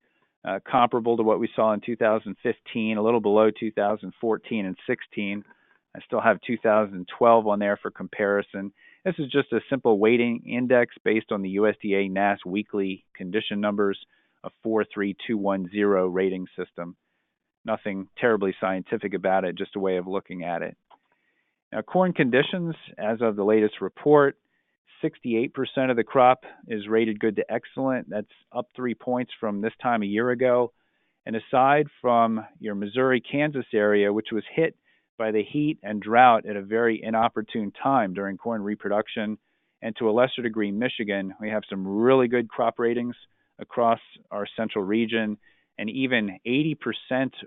comparable to what we saw in 2015, a little below 2014 and 16. I still have 2012 on there for comparison. This is just a simple weighting index based on the USDA NASS weekly condition numbers, a 43210 rating system. Nothing terribly scientific about it, just a way of looking at it. Now, corn conditions, as of the latest report, 68% of the crop is rated good to excellent. That's up 3 points from this time a year ago. And aside from your Missouri-Kansas area, which was hit by the heat and drought at a very inopportune time during corn reproduction, and to a lesser degree Michigan, we have some really good crop ratings across our central region, and even 80%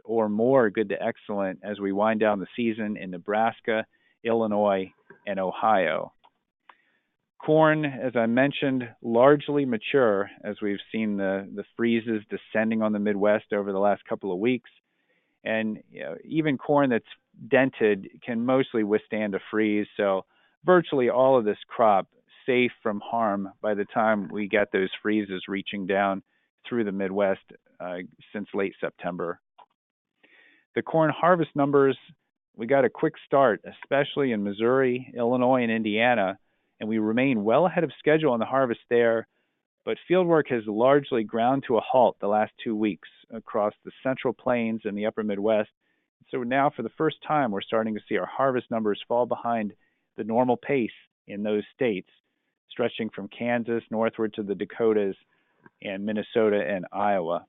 or more good to excellent as we wind down the season in Nebraska, Illinois, and Ohio. Corn, as I mentioned, largely mature as we've seen the freezes descending on the Midwest over the last couple of weeks. And even corn that's dented can mostly withstand a freeze. So virtually all of this crop safe from harm by the time we get those freezes reaching down through the Midwest since late September. The corn harvest numbers, we got a quick start, especially in Missouri, Illinois, and Indiana, and we remain well ahead of schedule on the harvest there, but fieldwork has largely ground to a halt the last 2 weeks across the Central Plains and the Upper Midwest. So now, for the first time, we're starting to see our harvest numbers fall behind the normal pace in those states, stretching from Kansas northward to the Dakotas and Minnesota and Iowa.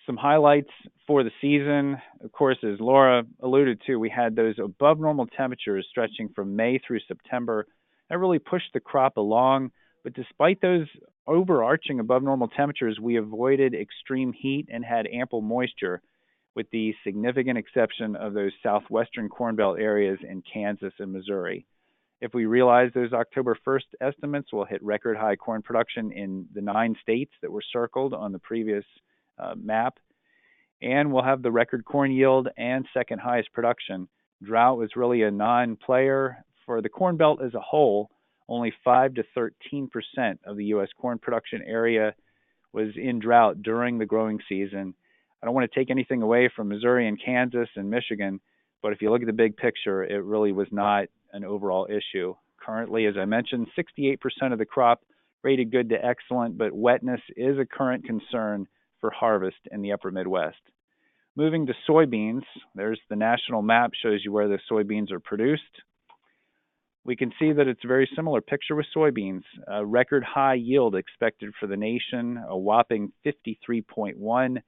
Some highlights for the season, of course, as Laura alluded to, we had those above normal temperatures stretching from May through September. That really pushed the crop along, but despite those overarching above normal temperatures, we avoided extreme heat and had ample moisture, with the significant exception of those southwestern Corn Belt areas in Kansas and Missouri. If we realize those October 1st estimates, we'll hit record high corn production in the 9 states that were circled on the previous map, and we'll have the record corn yield and second highest production. Drought was really a non-player for the Corn Belt as a whole. Only 5 to 13% of the U.S. corn production area was in drought during the growing season. I don't want to take anything away from Missouri and Kansas and Michigan, but if you look at the big picture, it really was not an overall issue. Currently, as I mentioned, 68% of the crop rated good to excellent, but wetness is a current concern for harvest in the upper Midwest. Moving to soybeans, there's the national map, shows you where the soybeans are produced. We can see that it's a very similar picture with soybeans. A record high yield expected for the nation, a whopping 53.1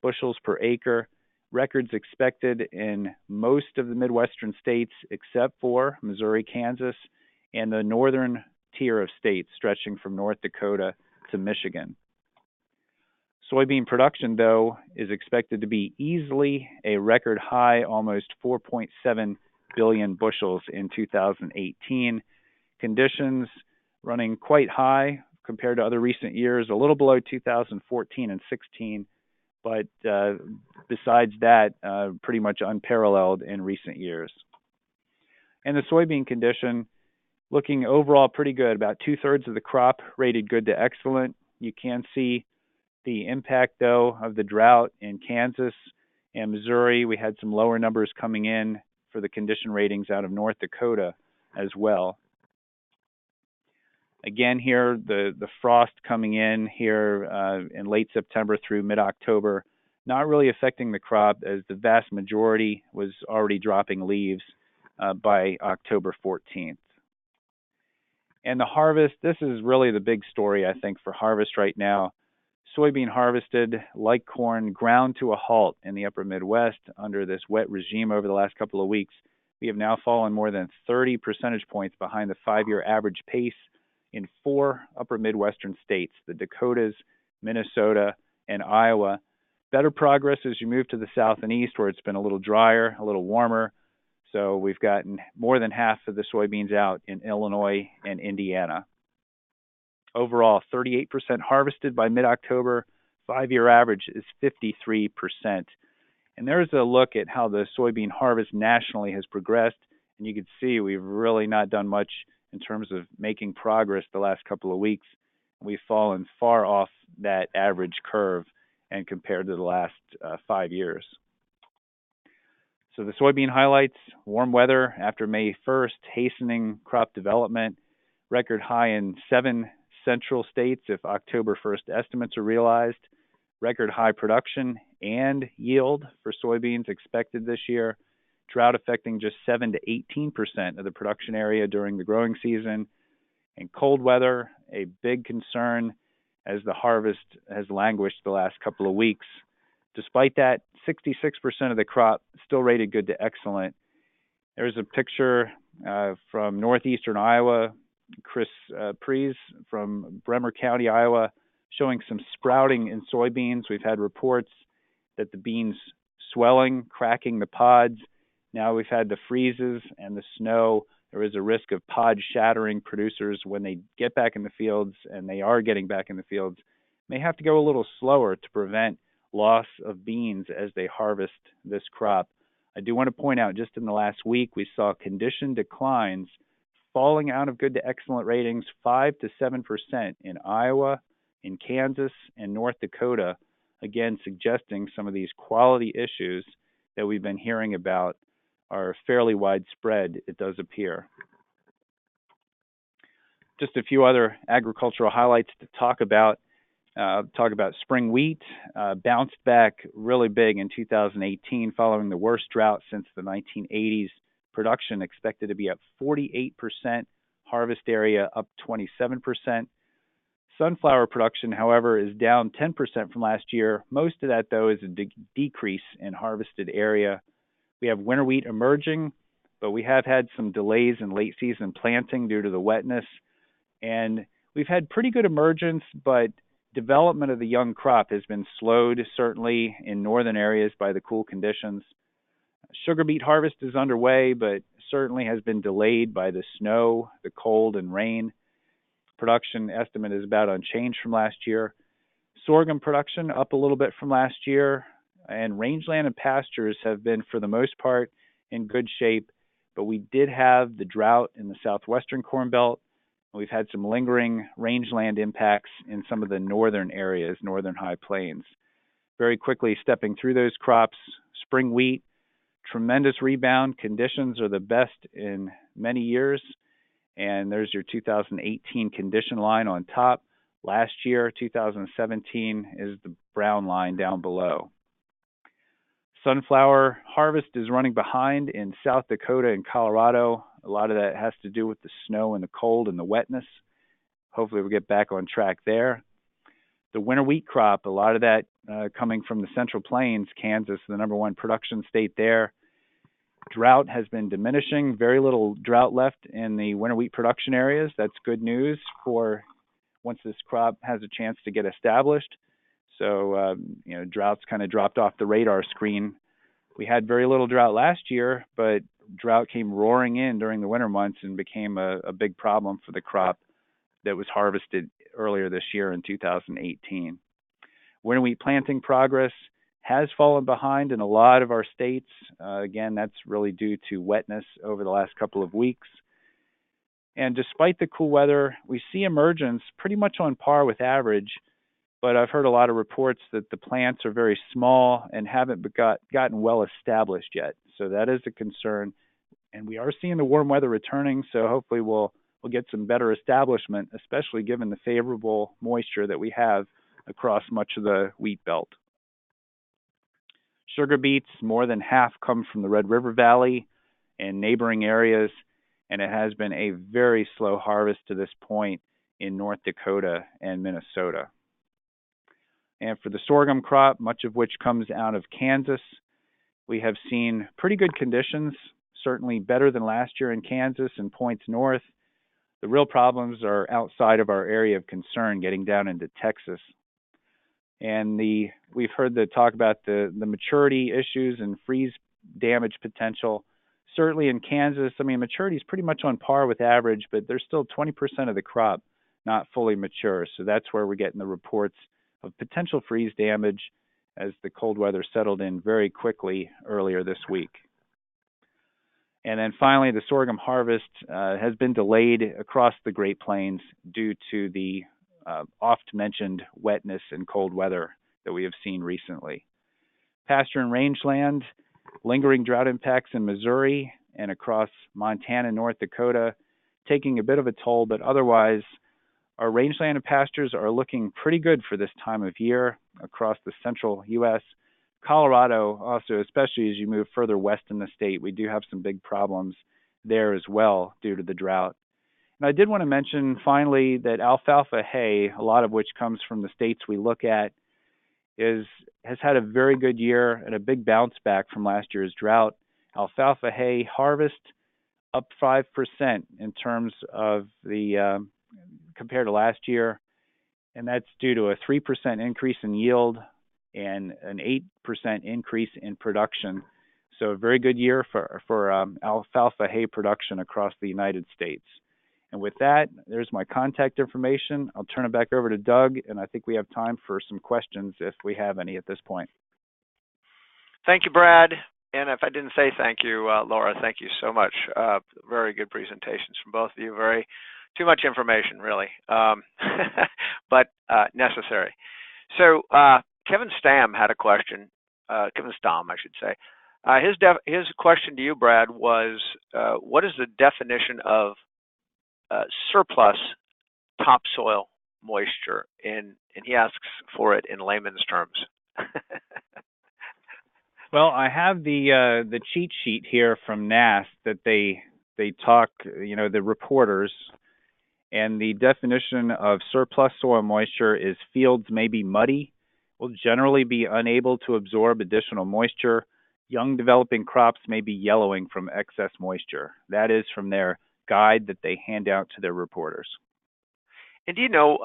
bushels per acre. Records expected in most of the Midwestern states except for Missouri, Kansas, and the northern tier of states stretching from North Dakota to Michigan. Soybean production, though, is expected to be easily a record high, almost 4.7 billion bushels in 2018. Conditions running quite high compared to other recent years, a little below 2014 and 16, but besides that, pretty much unparalleled in recent years. And the soybean condition looking overall pretty good. About 2/3 of the crop rated good to excellent. You can see the impact, though, of the drought in Kansas and Missouri. We had some lower numbers coming in for the condition ratings out of North Dakota as well. Again here, the frost coming in here in late September through mid-October, not really affecting the crop as the vast majority was already dropping leaves by October 14th. And the harvest, this is really the big story, I think, for harvest right now. Soybean harvested, like corn, ground to a halt in the upper Midwest under this wet regime over the last couple of weeks. We have now fallen more than 30 percentage points behind the 5-year average pace in 4 upper Midwestern states, the Dakotas, Minnesota, and Iowa. Better progress as you move to the south and east, where it's been a little drier, a little warmer. So we've gotten more than half of the soybeans out in Illinois and Indiana. Overall, 38% harvested by mid-October. 5-year average is 53%. And there's a look at how the soybean harvest nationally has progressed. And you can see we've really not done much in terms of making progress the last couple of weeks. We've fallen far off that average curve and compared to the last 5 years. So the soybean highlights: warm weather after May 1st, hastening crop development, record high in 7 central states if October 1st estimates are realized, record high production and yield for soybeans expected this year, drought affecting just 7 to 18% of the production area during the growing season, and cold weather, a big concern as the harvest has languished the last couple of weeks. Despite that, 66% of the crop still rated good to excellent. There's a picture from northeastern Iowa, Chris Prees from Bremer County, Iowa, showing some sprouting in soybeans. We've had reports that the beans swelling, cracking the pods. Now we've had the freezes and the snow. There is a risk of pod shattering. Producers, when they get back in the fields, and they are getting back in the fields, may have to go a little slower to prevent loss of beans as they harvest this crop I do want to point out, just in the last week, we saw condition declines falling out of good to excellent ratings 5 to 7% in Iowa, in Kansas, and North Dakota, again suggesting some of these quality issues that we've been hearing about are fairly widespread, it does appear. Just a few other agricultural highlights to talk about. Spring wheat, bounced back really big in 2018 following the worst drought since the 1980s. Production expected to be up 48%, harvest area up 27%. Sunflower production, however, is down 10% from last year. Most of that, though, is a decrease in harvested area. We have winter wheat emerging, but we have had some delays in late season planting due to the wetness. And we've had pretty good emergence, but development of the young crop has been slowed, certainly in northern areas, by the cool conditions. Sugar beet harvest is underway, but certainly has been delayed by the snow, the cold, and rain. Production estimate is about unchanged from last year. Sorghum production up a little bit from last year, and rangeland and pastures have been, for the most part, in good shape, but we did have the drought in the southwestern Corn Belt. We've had some lingering rangeland impacts in some of the northern areas, northern high plains. Very quickly stepping through those crops, spring wheat, tremendous rebound. Conditions are the best in many years. And there's your 2018 condition line on top. Last year, 2017, is the brown line down below. Sunflower harvest is running behind in South Dakota and Colorado. A lot of that has to do with the snow and the cold and the wetness. Hopefully we'll get back on track there. The winter wheat crop, a lot of that coming from the Central Plains, Kansas, the #1 production state there. Drought has been diminishing. Very little drought left in the winter wheat production areas. That's good news for once this crop has a chance to get established. So, drought's kind of dropped off the radar screen. We had very little drought last year, but drought came roaring in during the winter months and became a big problem for the crop that was harvested earlier this year in 2018. Winter wheat planting progress has fallen behind in a lot of our states. Again, that's really due to wetness over the last couple of weeks. And despite the cool weather, we see emergence pretty much on par with average, but I've heard a lot of reports that the plants are very small and haven't gotten well established yet. So that is a concern. And we are seeing the warm weather returning, so hopefully we'll get some better establishment, especially given the favorable moisture that we have across much of the wheat belt. Sugar beets, more than half come from the Red River Valley and neighboring areas, and it has been a very slow harvest to this point in North Dakota and Minnesota. And for the sorghum crop, much of which comes out of Kansas, we have seen pretty good conditions, certainly better than last year in Kansas and points north. The real problems are outside of our area of concern, getting down into Texas. And we've heard the talk about the maturity issues and freeze damage potential. Certainly in Kansas, maturity is pretty much on par with average, but there's still 20% of the crop not fully mature. So that's where we're getting the reports of potential freeze damage as the cold weather settled in very quickly earlier this week. And then finally, the sorghum harvest has been delayed across the Great Plains due to the oft-mentioned wetness and cold weather that we have seen recently. Pasture and rangeland, lingering drought impacts in Missouri and across Montana and North Dakota, taking a bit of a toll, but otherwise, our rangeland and pastures are looking pretty good for this time of year across the central U.S. Colorado also, especially as you move further west in the state, we do have some big problems there as well due to the drought. And I did want to mention finally that alfalfa hay, a lot of which comes from the states we look at, has had a very good year and a big bounce back from last year's drought. Alfalfa hay harvest up 5% in terms of the compared to last year, and that's due to a 3% increase in yield and an 8% increase in production. So a very good year for alfalfa hay production across the United States. And with that, there's my contact information. I'll turn it back over to Doug, and I think we have time for some questions if we have any at this point. Thank you, Brad. And if I didn't say thank you, Laura, thank you so much. Very good presentations from both of you. Too much information, really, but necessary. So Kevin Stam had a question. Kevin Stam, I should say. His question to you, Brad, was what is the definition of surplus topsoil moisture? And he asks for it in layman's terms. Well, I have the cheat sheet here from NASS that they talk, the reporters, and the definition of surplus soil moisture is fields may be muddy, will generally be unable to absorb additional moisture. Young developing crops may be yellowing from excess moisture. That is from their guide that they hand out to their reporters. And do you know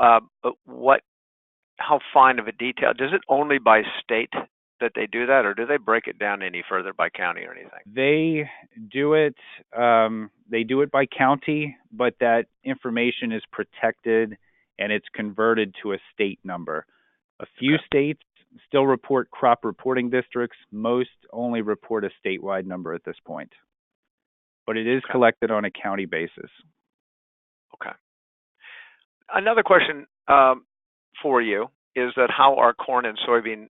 how fine of a detail? Does it only by state that they do that, or do they break it down any further by county or anything? They do it. They do it by county, but that information is protected and it's converted to a state number. A few states still report crop reporting districts. Most only report a statewide number at this point, but it is collected on a county basis. Okay. Another question for you is that how are corn and soybean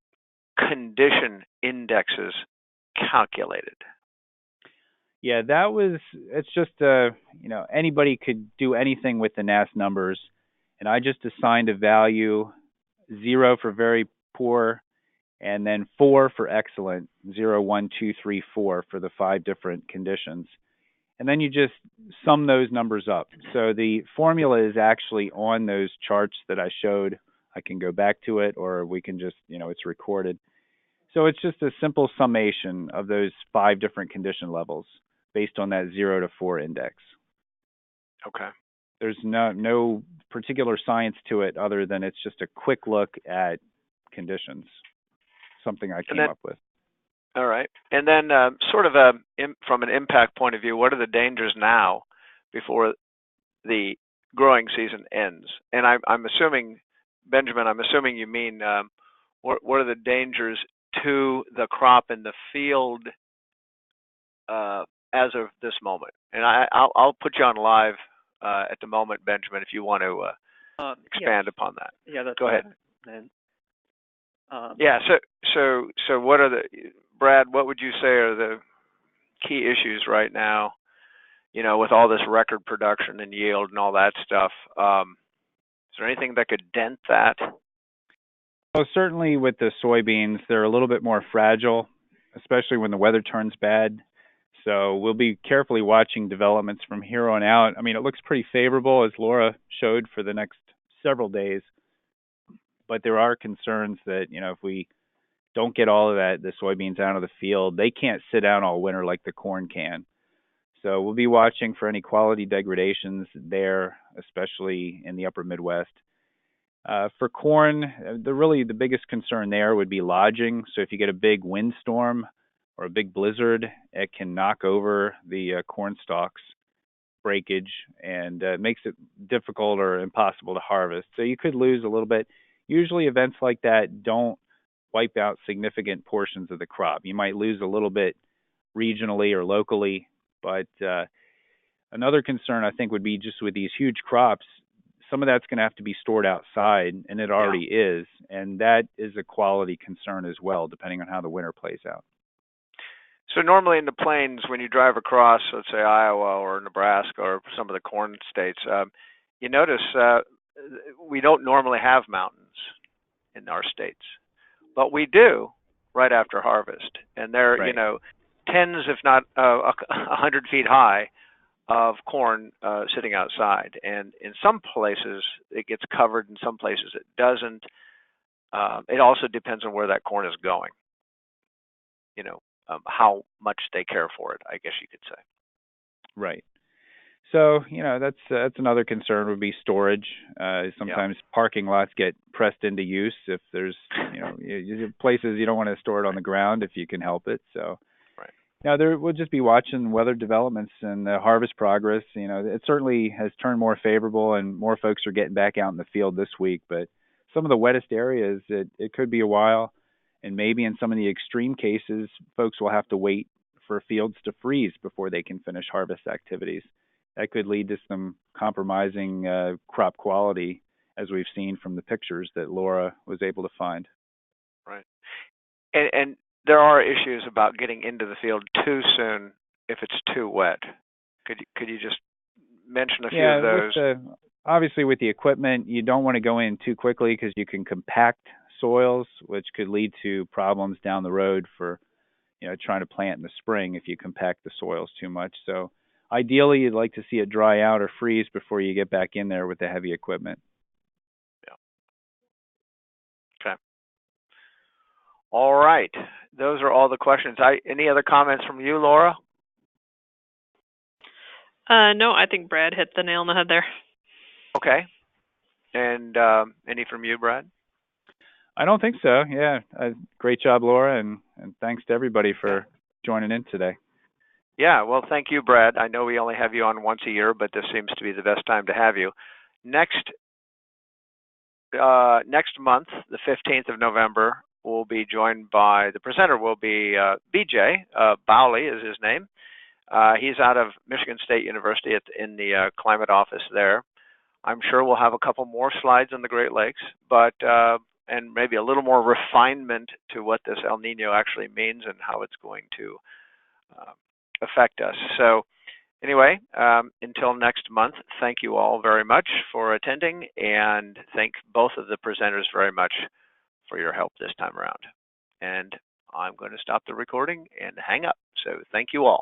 condition indexes calculated? Yeah, it's just, anybody could do anything with the NASS numbers. And I just assigned a value 0 for very poor, and then 4 for excellent, 0, 1, 2, 3, 4 for the 5 different conditions. And then you just sum those numbers up. So the formula is actually on those charts that I showed. I can go back to it, or we can just, it's recorded. So it's just a simple summation of those 5 different condition levels based on that 0 to 4 index. Okay. There's no particular science to it other than it's just a quick look at conditions, something I came up with. All right. And then from an impact point of view, what are the dangers now before the growing season ends? And I'm assuming, Benjamin, you mean what are the dangers to the crop in the field as of this moment? And I'll put you on live at the moment, Benjamin, if you want to expand upon that. Yeah, that's go ahead. Then. So what are Brad, what would you say are the key issues right now, with all this record production and yield and all that stuff? Is there anything that could dent that? Well, certainly with the soybeans, they're a little bit more fragile, especially when the weather turns bad. So we'll be carefully watching developments from here on out. I mean, it looks pretty favorable, as Laura showed, for the next several days. But there are concerns that, if we don't get all of the soybeans out of the field, they can't sit down all winter like the corn can. So we'll be watching for any quality degradations there, especially in the upper Midwest. For corn, the biggest concern there would be lodging. So if you get a big windstorm or a big blizzard, it can knock over the corn stalks, breakage, and makes it difficult or impossible to harvest. So you could lose a little bit. Usually events like that don't wipe out significant portions of the crop. You might lose a little bit regionally or locally, but another concern I think would be just with these huge crops, some of that's going to have to be stored outside, and it already is, and that is a quality concern as well, depending on how the winter plays out. So normally in the plains, when you drive across, let's say Iowa or Nebraska or some of the corn states, you notice we don't normally have mountains in our states, but we do right after harvest, and they're tens, if not 100 feet high, of corn sitting outside. And in some places it gets covered, in some places it doesn't. It also depends on where that corn is going. How much they care for it, I guess you could say. Right. So, that's another concern would be storage. Sometimes parking lots get pressed into use if there's, places you don't want to store it on the ground if you can help it. So now we'll just be watching weather developments and the harvest progress. It certainly has turned more favorable and more folks are getting back out in the field this week, but some of the wettest areas, it could be a while. And maybe in some of the extreme cases, folks will have to wait for fields to freeze before they can finish harvest activities. That could lead to some compromising crop quality, as we've seen from the pictures that Laura was able to find. Right. And there are issues about getting into the field too soon if it's too wet. Could you just mention a few of those? Obviously, with the equipment, you don't want to go in too quickly because you can compact soils, which could lead to problems down the road for trying to plant in the spring if you compact the soils too much. So ideally, you'd like to see it dry out or freeze before you get back in there with the heavy equipment. Yeah. Okay. All right. Those are all the questions. Any other comments from you, Laura? No, I think Brad hit the nail on the head there. Okay. And any from you, Brad? I don't think so. Yeah. Great job, Laura, and thanks to everybody for joining in today. Yeah, well, thank you, Brad. I know we only have you on once a year, but this seems to be the best time to have you. Next month, the 15th of November, we'll be joined by, the presenter will be BJ Bowley is his name. He's out of Michigan State University in the climate office there. I'm sure we'll have a couple more slides on the Great Lakes, but and maybe a little more refinement to what this El Nino actually means and how it's going to affect us. So anyway, until next month, thank you all very much for attending, and thank both of the presenters very much for your help this time around. And I'm going to stop the recording and hang up. So thank you all.